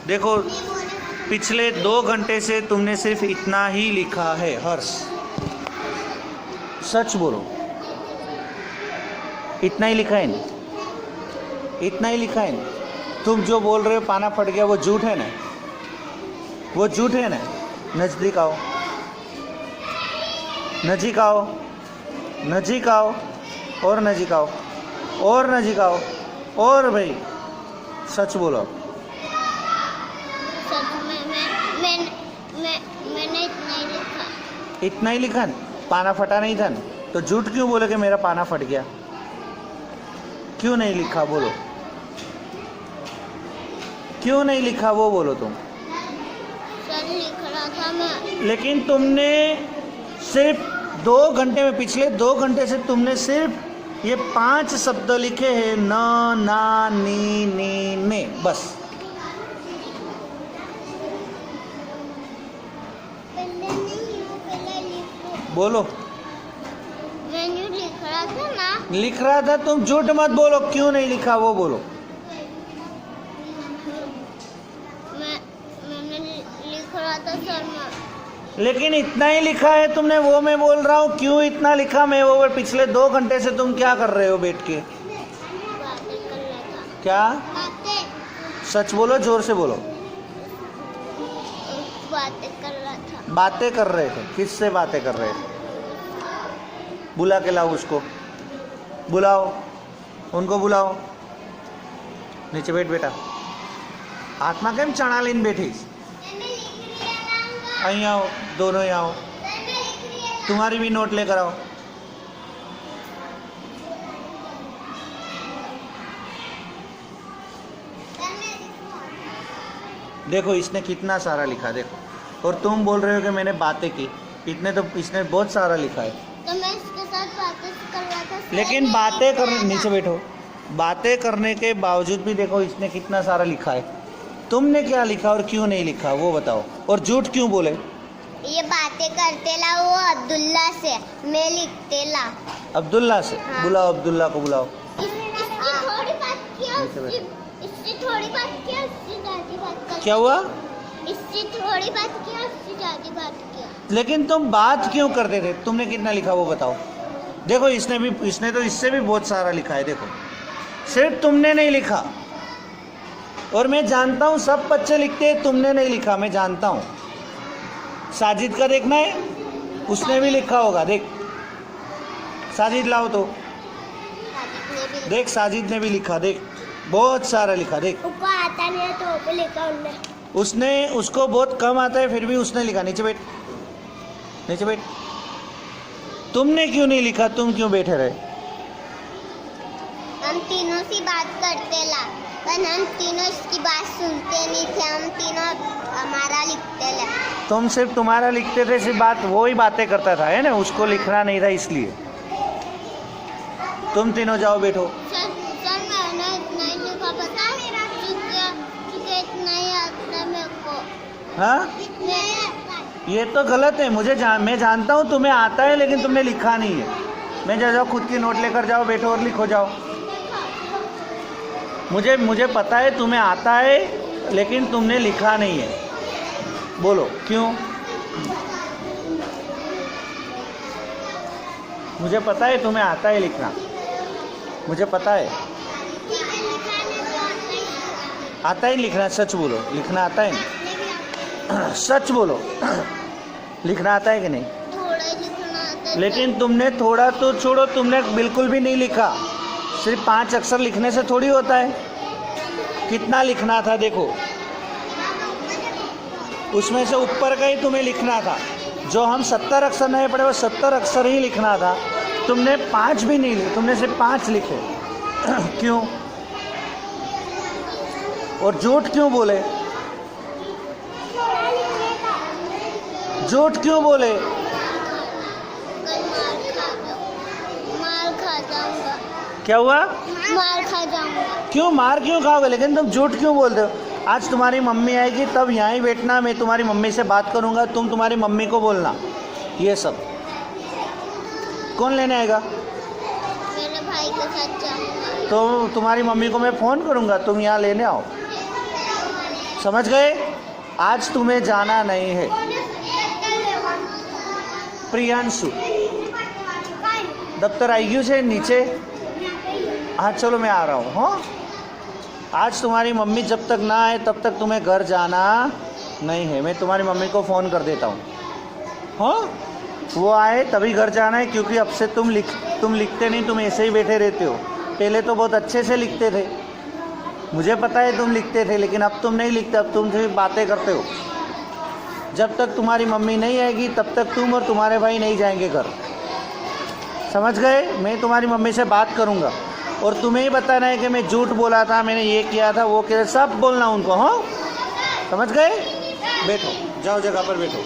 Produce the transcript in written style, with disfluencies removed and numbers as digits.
देखो पिछले 2 घंटे से तुमने सिर्फ इतना ही लिखा है हर्ष, सच बोलो। इतना ही लिखा है ना, इतना ही लिखा है ना। तुम जो बोल रहे हो पाना फट गया वो झूठ है ना, वो झूठ है ना। नज़दीक आओ, नज़दीक आओ, नज़दीक आओ, और नज़दीक आओ, और नज़दीक आओ, और भाई सच बोलो। मैंने इतना ही लिखा। इतना ही लिखा ना, पाना फटा नहीं था ना, तो झूठ क्यों बोले कि मेरा पाना फट गया? क्यों नहीं लिखा बोलो, क्यों नहीं लिखा वो बोलो तुम। सर लिख रहा था मैं। लेकिन तुमने सिर्फ 2 घंटे में, पिछले 2 घंटे से तुमने सिर्फ ये 5 शब्द लिखे हैं, न, ना, नी, नी, ने, बस। बोलो। मैंने लिख रहा था ना। लिख रहा था, तुम झूठ मत बोलो। क्यों नहीं लिखा वो बोलो। मैंने लिख रहा था सर मैं। लेकिन इतना ही लिखा है तुमने, वो मैं बोल रहा हूँ क्यों इतना लिखा मैं वो। पिछले 2 घंटे से तुम क्या कर रहे हो बैठ के? बातें कर रहा था। क्या? बातें। सच बोलो, जोर से बोलो। बातें कर रहा था। बातें कर रहे थे? किससे बातें कर रहे थे? बुला के लाओ उसको, बुलाओ उनको, बुलाओ। नीचे बैठ बेटा। आत्मा केम चढ़ा लेन बैठी? અહીં आओ, दोनों ही आओ। तुम्हारी भी नोट लेकर आओ। देखो इसने कितना सारा लिखा, देखो। और तुम बोल रहे हो कि मैंने बातें की। इसने बहुत सारा लिखा है। तो मैं इसके साथ बातें कर रहा था। लेकिन बातें करने, नीचे बैठो। बातें करने के बावजूद भी देखो इसने कितना सारा लिखा है। तुमने क्या लिखा और क्यों नहीं लिखा वो बताओ। और झूठ क्यों बोले? ये बातें करते ला वो अब्दुल्ला से, मैं लिखते ला। अब्दुल्ला से? हाँ। बुलाओ अब्दुल्ला को, बुलाओ। इसकी थोड़ी बात किया, इससे थोड़ी बात किया, उससे ज्यादा बात कर। क्या हुआ? इससे थोड़ी बात किया, उससे ज्यादा बात किया। लेकिन तुम बात क्यों करते थे? तुमने कितना लिखा वो बताओ। देखो इसने तो इससे भी बहुत सारा लिखा है। देखो सिर्फ तुमने नहीं लिखा। और मैं जानता हूँ सब बच्चे लिखते हैं, तुमने नहीं लिखा, मैं जानता हूँ। साजिद का देखना है, उसने भी लिखा होगा। देख साजिद लाओ तो, देख साजिद ने भी लिखा, देख बहुत सारा लिखा। देख उसको आता नहीं है तो वो भी लिखा उसने, उसको बहुत कम आता है फिर भी उसने लिखा। नीचे बैठ, नीचे बैठ। तुमने क्यों नहीं लिखा? तुम क्यों बैठे रहे? हम तीनों सी बात करते ला, पर हम तीनों इसकी बात सुनते नहीं थे। हम तीनों हमारा लिखते ला। तुम सिर्फ तुम्हारा लिखते थे, सिर्फ बात वो ही बातें करता था, है ना। उसको लिखना नहीं था इसलिए। तुम तीनों जाओ बैठो। सर मैंने इतना ही लिखा, पता मेरा चुके इतना ही आता मेरे को। हाँ ये तो गलत है। मैं जानता हूँ तुम्हें आता है, लेकिन तुमने लिखा नहीं है। मैं जाओ खुद की नोट लेकर जाओ, बैठो और लिखो जाओ। मुझे पता है तुम्हें आता है, लेकिन तुमने लिखा नहीं है। बोलो क्यों? मुझे पता है तुम्हें आता है लिखना, मुझे पता है। आता है लिखना? सच बोलो, लिखना आता है ना? सच बोलो, लिखना आता है कि नहीं? थोड़ा ही लिखना आता है। लेकिन तुमने थोड़ा तो छोड़ो, तुमने बिल्कुल भी नहीं लिखा। सिर्फ 5 अक्षर लिखने से थोड़ी होता है। कितना लिखना था देखो, उसमें से ऊपर का ही तुम्हें लिखना था। जो हम 70 अक्षर नहीं पढ़े वो 70 अक्षर ही लिखना था। तुमने 5 भी नहीं लिखे, तुमने सिर्फ 5 लिखे। क्यों? और झूठ क्यों बोले? झूठ क्यों बोले? मार खा जाऊंगा। क्या हुआ? मार खा जाऊंगा। क्यों मार क्यों खाओगे? लेकिन तुम झूठ क्यों बोलते हो? आज तुम्हारी मम्मी आएगी तब यहाँ ही बैठना, मैं तुम्हारी मम्मी से बात करूँगा, तुम तुम्हारी मम्मी को बोलना। ये सब कौन लेने आएगा? मेरे भाई के साथ जाऊंगा। तो तुम्हारी मम्मी को मैं फ़ोन करूँगा, तुम यहाँ लेने आओ। समझ गए? आज तुम्हें जाना नहीं है। प्रियांशु दफ्तर आई गયું છે नीचे? हाँ चलो मैं आ रहा हूँ। हाँ, आज तुम्हारी मम्मी जब तक ना आए तब तक तुम्हें घर जाना नहीं है। मैं तुम्हारी मम्मी को फ़ोन कर देता हूँ। हाँ, वो आए तभी घर जाना है, क्योंकि अब से तुम लिखते नहीं, तुम ऐसे ही बैठे रहते हो। पहले तो बहुत अच्छे से लिखते थे, मुझे पता है तुम लिखते थे, लेकिन अब तुम नहीं लिखते, अब तुम सिर्फ बातें करते हो। जब तक तुम्हारी मम्मी नहीं आएगी तब तक तुम और तुम्हारे भाई नहीं जाएंगे घर। समझ गए? मैं तुम्हारी मम्मी से बात करूँगा और तुम्हें ही बताना है कि मैं झूठ बोला था, मैंने ये किया था, वो किया, सब बोलना उनको। हाँ, समझ गए? बैठो, जाओ जगह पर बैठो।